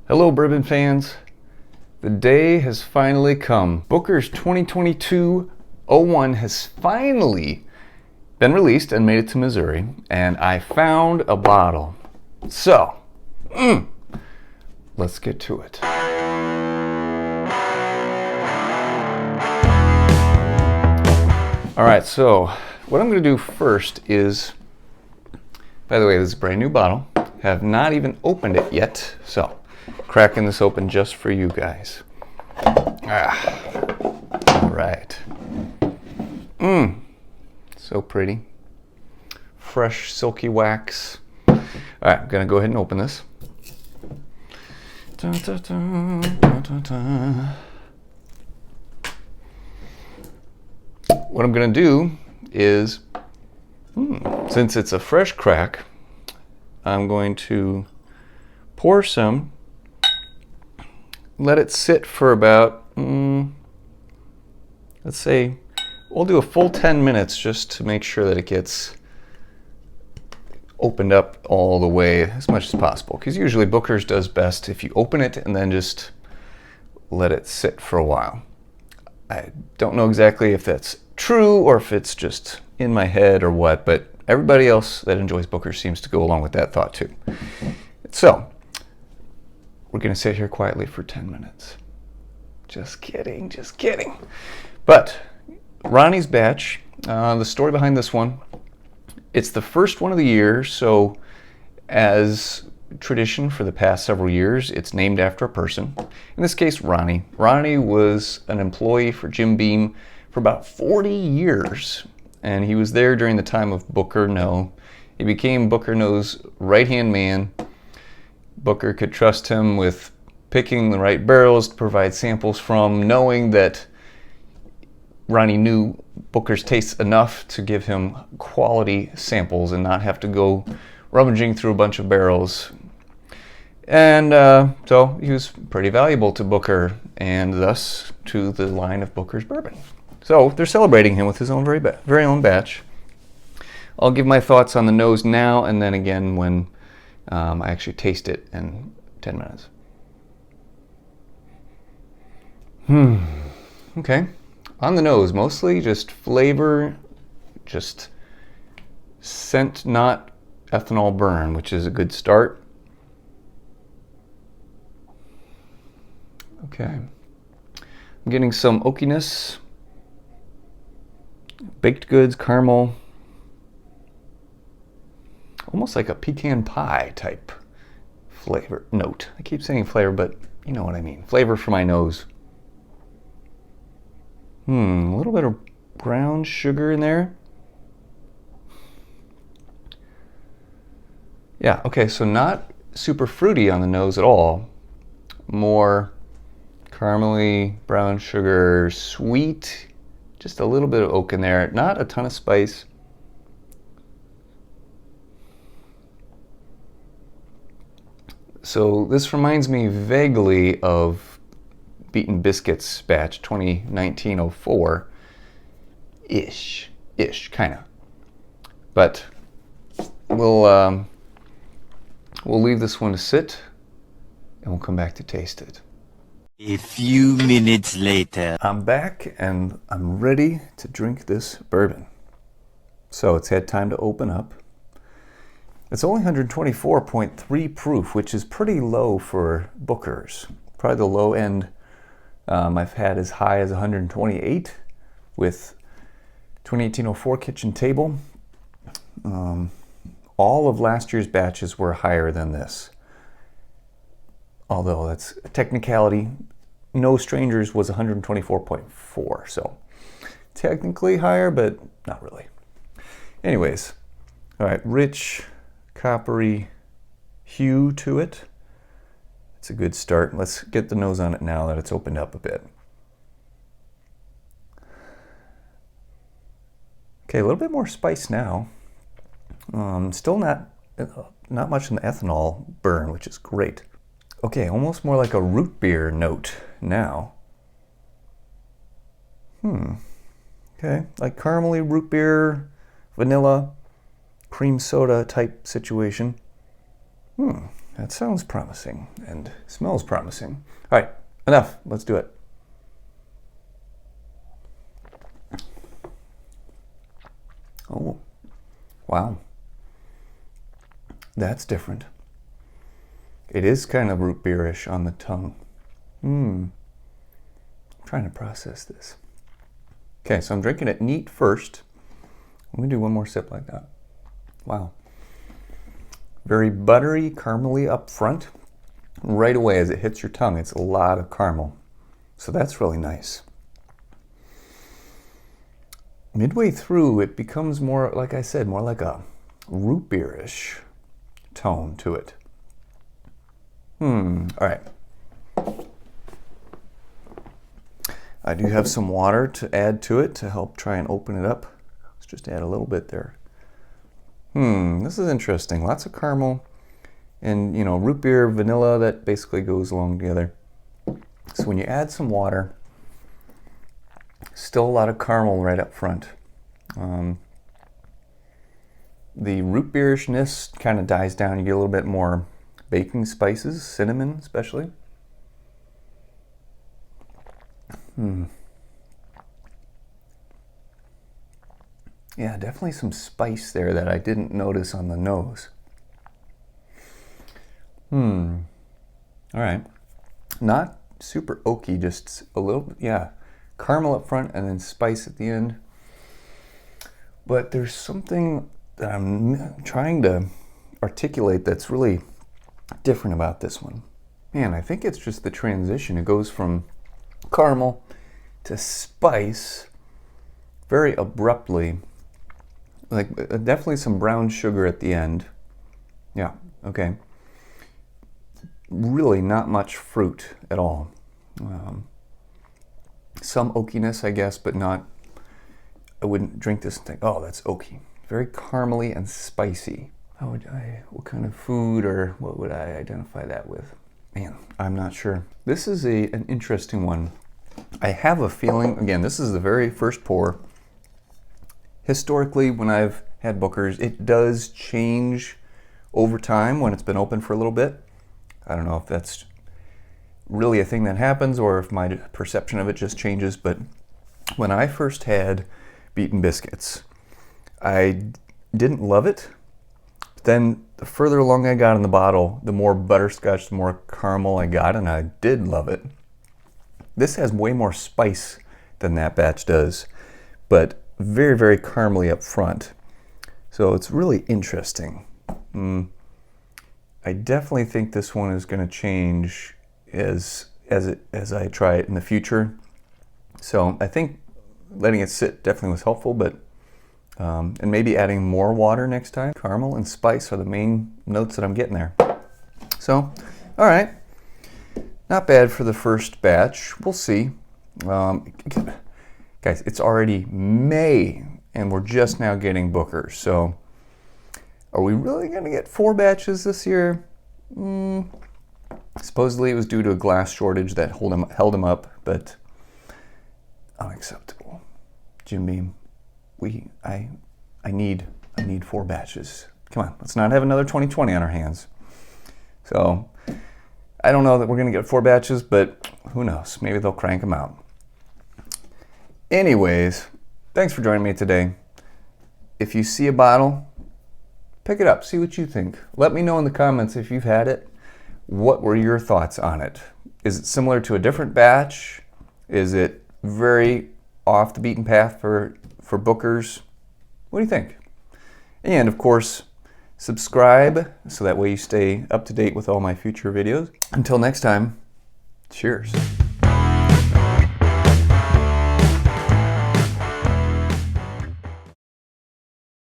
Hello, bourbon fans. The day has finally come. Booker's 2022-01 has finally been released and made it to Missouri, and I found a bottle. So, let's get to it. All right, so what I'm going to do first is, by the way, this is a brand new bottle. Have not even opened it yet, so cracking this open just for you guys. All right. So pretty. Fresh, silky wax. All right, I'm gonna go ahead and open this. Dun, dun, dun, dun, dun, dun. What I'm gonna do is, since it's a fresh crack, I'm going to pour some, let it sit for about, let's say, we'll do a full 10 minutes just to make sure that it gets opened up all the way as much as possible. Because usually Booker's does best if you open it and then just let it sit for a while. I don't know exactly if that's true or if it's just in my head or what, but everybody else that enjoys Booker seems to go along with that thought too. So, we're going to sit here quietly for 10 minutes. Just kidding, just kidding. But Ronnie's batch, the story behind this one, it's the first one of the year, so as tradition for the past several years, it's named after a person. In this case, Ronnie. Ronnie was an employee for Jim Beam for about 40 years. And he was there during the time of Booker No. He became Booker No's right-hand man. Booker could trust him with picking the right barrels to provide samples from, knowing that Ronnie knew Booker's taste enough to give him quality samples and not have to go rummaging through a bunch of barrels. And so he was pretty valuable to Booker and thus to the line of Booker's bourbon. So they're celebrating him with his own very own batch. I'll give my thoughts on the nose now and then again when I actually taste it in 10 minutes. Okay. On the nose, mostly just flavor, just scent, not ethanol burn, which is a good start. Okay. I'm getting some oakiness. Baked goods, caramel, almost like a pecan pie type flavor note. I keep saying flavor, but you know what I mean. Flavor for my nose. A little bit of brown sugar in there. Yeah, okay, so not super fruity on the nose at all. More caramely, brown sugar, sweet. Just a little bit of oak in there, not a ton of spice. So this reminds me vaguely of Beaten Biscuits batch 2019-04-ish, kind of. But we'll leave this one to sit, and we'll come back to taste it. A few minutes later. I'm back and I'm ready to drink this bourbon. So it's had time to open up. It's only 124.3 proof, which is pretty low for Booker's. Probably the low end I've had as high as 128 with 2018-04 kitchen table. All of last year's batches were higher than this. Although that's a technicality. No Strangers was 124.4, so technically higher, but not really. Anyways, all right, rich, coppery hue to it. It's a good start. Let's get the nose on it now that it's opened up a bit. Okay, a little bit more spice now. Still not much in the ethanol burn, which is great. Okay, almost more like a root beer note now. Okay, like caramely root beer, vanilla, cream soda type situation. That sounds promising and smells promising. All right, enough. Let's do it. Oh, wow. That's different. It is kind of root beerish on the tongue. I'm trying to process this. Okay, so I'm drinking it neat first. Let me do one more sip like that. Wow. Very buttery, caramely up front. Right away as it hits your tongue, it's a lot of caramel. So that's really nice. Midway through, it becomes more, like I said, more like a root beerish tone to it. All right. I do have some water to add to it to help try and open it up. Let's just add a little bit there. This is interesting. Lots of caramel and, you know, root beer, vanilla, that basically goes along together. So when you add some water, still a lot of caramel right up front. The root beerishness kind of dies down. You get a little bit more baking spices, cinnamon especially. Yeah, definitely some spice there that I didn't notice on the nose. All right. Not super oaky, just a little bit, yeah. Caramel up front and then spice at the end. But there's something that I'm trying to articulate that's really different about this one. Man, I think it's just the transition. It goes from caramel to spice very abruptly. Like definitely some brown sugar at the end. Yeah, okay. Really not much fruit at all. Some oakiness, I guess, but not, I wouldn't drink this and think, oh, that's oaky. Very caramely and spicy. What kind of food or what would I identify that with? Man, I'm not sure. This is an interesting one. I have a feeling, again, this is the very first pour. Historically, when I've had Bookers, it does change over time when it's been open for a little bit. I don't know if that's really a thing that happens or if my perception of it just changes, but when I first had Beaten Biscuits, I didn't love it. Then the further along I got in the bottle, the more butterscotch, the more caramel I got, and I did love it. This has way more spice than that batch does, but very, very caramely up front. So it's really interesting. I definitely think this one is going to change as I try it in the future. So I think letting it sit definitely was helpful, but and maybe adding more water next time. Caramel and spice are the main notes that I'm getting there. So, all right. Not bad for the first batch. We'll see. Guys, it's already May, and we're just now getting Bookers. So, are we really going to get 4 batches this year? Supposedly it was due to a glass shortage that held them up, but unacceptable. Jim Beam, I need 4 batches. Come on, let's not have another 2020 on our hands. So, I don't know that we're going to get 4 batches, but who knows? Maybe they'll crank them out. Anyways, thanks for joining me today. If you see a bottle, pick it up, see what you think. Let me know in the comments if you've had it. What were your thoughts on it? Is it similar to a different batch? Is it very off the beaten path for Bookers? What do you think? And of course, subscribe so that way you stay up to date with all my future videos. Until next time, cheers.